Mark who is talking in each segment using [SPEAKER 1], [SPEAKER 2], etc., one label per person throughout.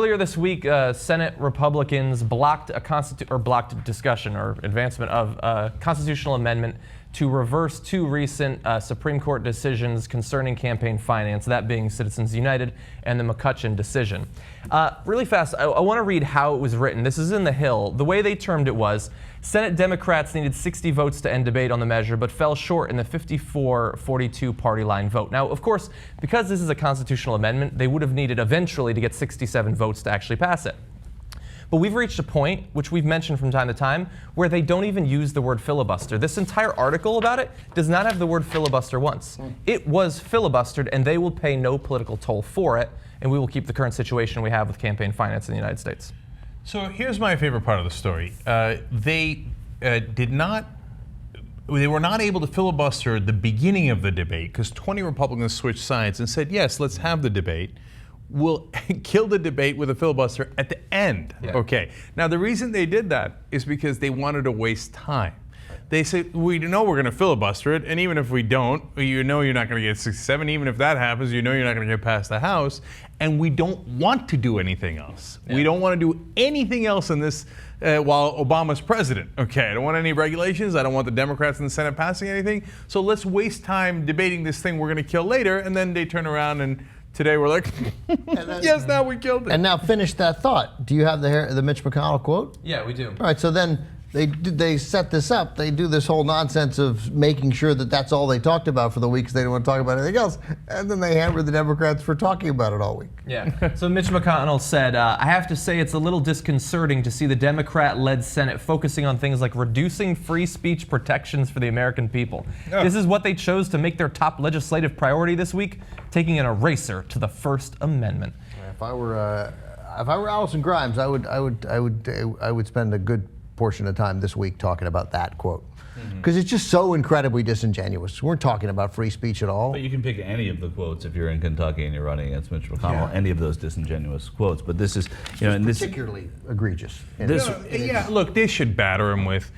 [SPEAKER 1] earlier this week, Senate Republicans blocked discussion or advancement of a constitutional amendment to reverse two recent Supreme Court decisions concerning campaign finance, that being Citizens United and the McCutcheon decision. Really fast, I want to read how it was written. This is in The Hill. The way they termed it was, Senate Democrats needed 60 votes to end debate on the measure, but fell short in the 54-42 party line vote. Now, of course, because this is a constitutional amendment, they would have needed eventually to get 67 votes to actually pass it. But we've reached a point, which we've mentioned from time to time, where they don't even use the word filibuster. This entire article about it does not have the word filibuster once. It was filibustered, and they will pay no political toll for it, and we will keep the current situation we have with campaign finance in the United States.
[SPEAKER 2] So here's my favorite part of the story. They were not able to filibuster the beginning of the debate because 20 Republicans switched sides and said, yes, let's have the debate. We'll kill the debate with a filibuster at the end. Yeah. Okay. Now, the reason they did that is because they wanted to waste time. They said, we know we're going to filibuster it, and even if we don't, you know you're not going to get 67. Even if that happens, you know you're not going to get past the House, and we don't want to do anything else. Yeah. We don't want to do anything else in this while Obama's president. Okay, I don't want any regulations. I don't want the Democrats in the Senate passing anything. So let's waste time debating this thing we're going to kill later, and then they turn around and today we're like, yes, now we killed it.
[SPEAKER 3] And now finish that thought. Do you have the Mitch McConnell quote?
[SPEAKER 1] Yeah, we do.
[SPEAKER 3] All right, so then they set this up. They do this whole nonsense of making sure that that's all they talked about for the week because they didn't want to talk about anything else. And then they hammer the Democrats for talking about it all week.
[SPEAKER 1] Yeah. So Mitch McConnell said, I have to say it's a little disconcerting to see the Democrat-led Senate focusing on things like reducing free speech protections for the American people. Oh. This is what they chose to make their top legislative priority this week, taking an eraser to the First Amendment.
[SPEAKER 3] If I were Allison Grimes, I would spend a good portion of time this week talking about that quote. Because it's just so incredibly disingenuous. We weren't talking about free speech at all.
[SPEAKER 4] But you can pick any of the quotes if you're in Kentucky and you're running against Mitch McConnell, any of those disingenuous quotes. But this is, and this
[SPEAKER 3] particularly egregious.
[SPEAKER 2] Look, they should batter him with.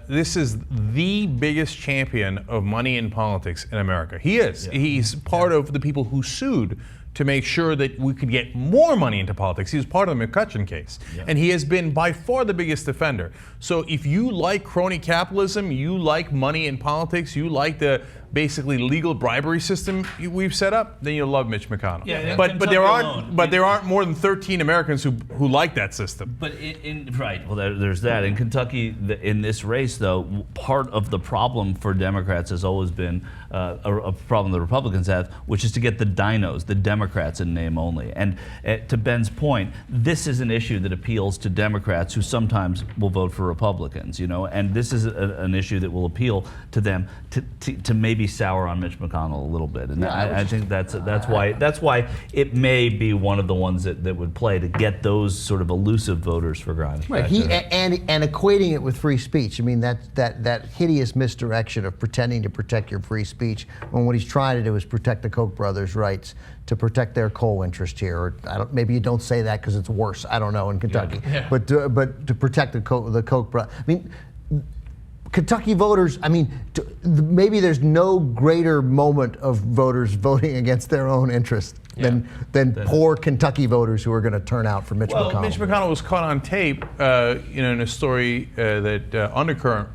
[SPEAKER 2] This is the biggest champion of money in politics in America. He is. Yeah. He's part of the people who sued to make sure that we could get more money into politics. He was part of the McCutcheon case. Yeah. And he has been by far the biggest defender. So if you like crony capitalism, you like money in politics, you like the basically legal bribery system we've set up, then you'll love Mitch McConnell.
[SPEAKER 4] Yeah,
[SPEAKER 2] but there aren't more than 13 Americans who like that system.
[SPEAKER 4] But there's that. In Kentucky, in this race, though, part of the problem for Democrats has always been a problem the Republicans have, which is to get the dinos, the Democrats in name only. And to Ben's point, this is an issue that appeals to Democrats who sometimes will vote for Republicans, and this is an issue that will appeal to them to maybe sour on Mitch McConnell a little bit. And I think that's why it may be one of the ones that would play to get those sort of elusive voters for Grimes.
[SPEAKER 3] Right. And equating it with free speech. I mean, that hideous misdirection of pretending to protect your free speech when what he's trying to do is protect the Koch brothers' rights to protect their coal interest here. Or maybe you don't say that because it's worse. I don't know in Kentucky. Yeah. But to protect the Koch brothers. I mean, Kentucky voters, maybe there's no greater moment of voters voting against their own interest than poor Kentucky voters who are going to turn out for Mitch McConnell.
[SPEAKER 2] Mitch McConnell was caught on tape in a story that Undercurrent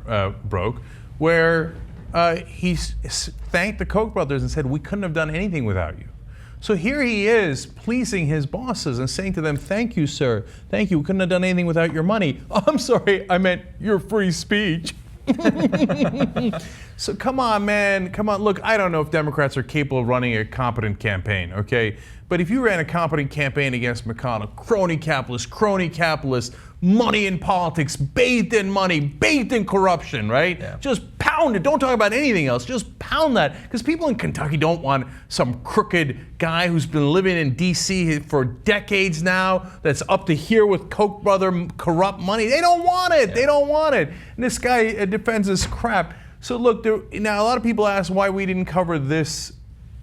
[SPEAKER 2] broke, where he thanked the Koch brothers and said, we couldn't have done anything without you. So here he is pleasing his bosses and saying to them, thank you, sir. Thank you. We couldn't have done anything without your money. Oh, I'm sorry. I meant your free speech. So come on, man. Come on. Look, I don't know if Democrats are capable of running a competent campaign, okay? But if you ran a competent campaign against McConnell, crony capitalist, money in politics, bathed in money, bathed in corruption, right? Yeah. Just pound it. Don't talk about anything else. Just pound that. Because people in Kentucky don't want some crooked guy who's been living in D.C. for decades now that's up to here with Koch brother corrupt money. They don't want it. Yeah. They don't want it. And this guy defends this crap. So look, now a lot of people ask why we didn't cover this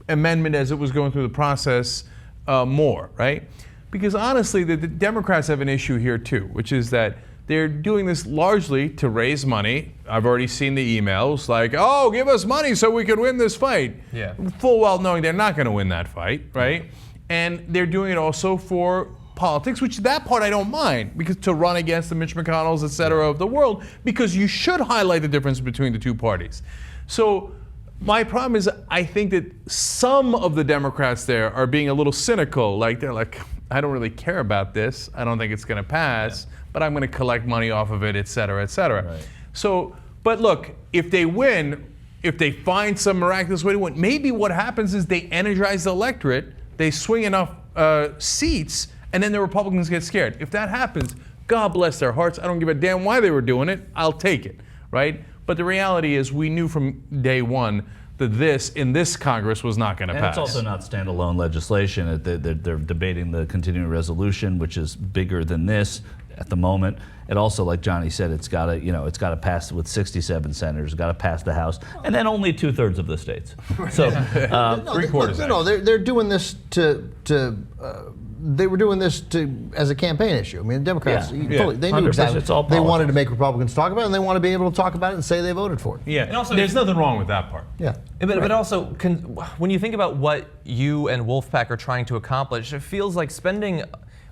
[SPEAKER 2] amendment as it was going through the process more, right? Because honestly, the Democrats have an issue here too, which is that they're doing this largely to raise money. I've already seen the emails like, oh, give us money so we can win this fight. Yeah. Full well knowing they're not going to win that fight, right? And they're doing it also for politics, which that part I don't mind, because to run against the Mitch McConnells, et cetera, of the world, because you should highlight the difference between the two parties. So my problem is I think that some of the Democrats there are being a little cynical. Like they're like, I don't really care about this. I don't think it's going to pass, but I'm going to collect money off of it, et cetera, et cetera.
[SPEAKER 4] Right.
[SPEAKER 2] So, but look, if they win, if they find some miraculous way to win, maybe what happens is they energize the electorate, they swing enough seats, and then the Republicans get scared. If that happens, God bless their hearts. I don't give a damn why they were doing it. I'll take it, right? But the reality is we knew from day one that this, in this Congress, was not going to pass.
[SPEAKER 4] And it's also not standalone legislation. They're debating the continuing resolution, which is bigger than this at the moment. It also, like Johnny said, it's got to pass with 67 senators, got to pass the House, and then only 2/3 of the states. So
[SPEAKER 2] three-quarters.
[SPEAKER 3] No, they're doing this they were doing this as a campaign issue. I mean, the Democrats, they knew
[SPEAKER 4] 100%.
[SPEAKER 3] exactly.
[SPEAKER 4] It's all
[SPEAKER 3] They wanted
[SPEAKER 4] politics.
[SPEAKER 3] to make Republicans talk about it, and they want to be able to talk about it and say they voted for it.
[SPEAKER 2] Yeah,
[SPEAKER 1] And also,
[SPEAKER 2] there's nothing wrong with that part.
[SPEAKER 3] Yeah.
[SPEAKER 1] But also, when you think about what you and Wolfpack are trying to accomplish, it feels like spending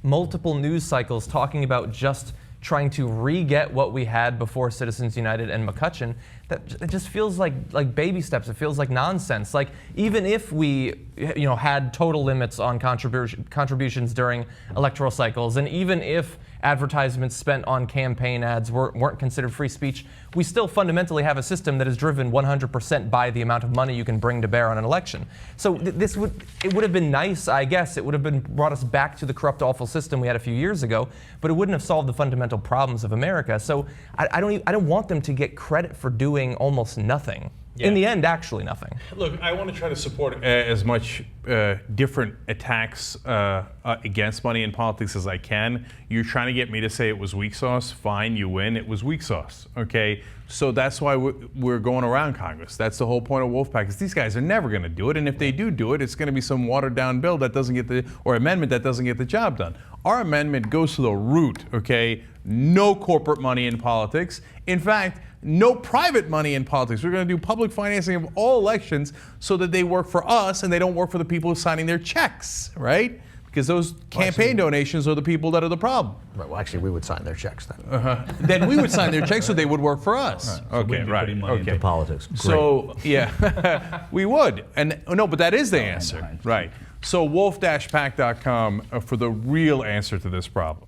[SPEAKER 1] multiple news cycles talking about just trying to re-get what we had before Citizens United and McCutcheon, that it just feels like baby steps. It feels like nonsense. Like even if we, had total limits on contributions during electoral cycles, and even if advertisements spent on campaign ads weren't considered free speech, we still fundamentally have a system that is driven 100% by the amount of money you can bring to bear on an election. So it would have been nice, I guess, it would have brought us back to the corrupt, awful system we had a few years ago, but it wouldn't have solved the fundamental problems of America. So I don't want them to get credit for doing almost nothing.
[SPEAKER 2] Yeah.
[SPEAKER 1] In the end, actually nothing.
[SPEAKER 2] Look, I want to try to support as much different attacks against money in politics as I can. You're trying to get me to say it was weak sauce. Fine, you win. It was weak sauce. Okay, so that's why we're going around Congress. That's the whole point of Wolfpack. Is these guys are never going to do it, and if they do it, it's going to be some watered down bill that doesn't get or amendment that doesn't get the job done. Our amendment goes to the root. Okay, no corporate money in politics. In fact, no private money in politics. We're going to do public financing of all elections so that they work for us and they don't work for the people signing their checks, right? Because those campaign donations are the people that are the problem.
[SPEAKER 3] Right, well, actually, we would sign their checks then.
[SPEAKER 2] Then we would sign their checks so they would work for us.
[SPEAKER 4] So we'd be putting money into politics. Great.
[SPEAKER 2] So, yeah, we would. And no, but that is the answer. Right. So wolf-pack.com for the real answer to this problem.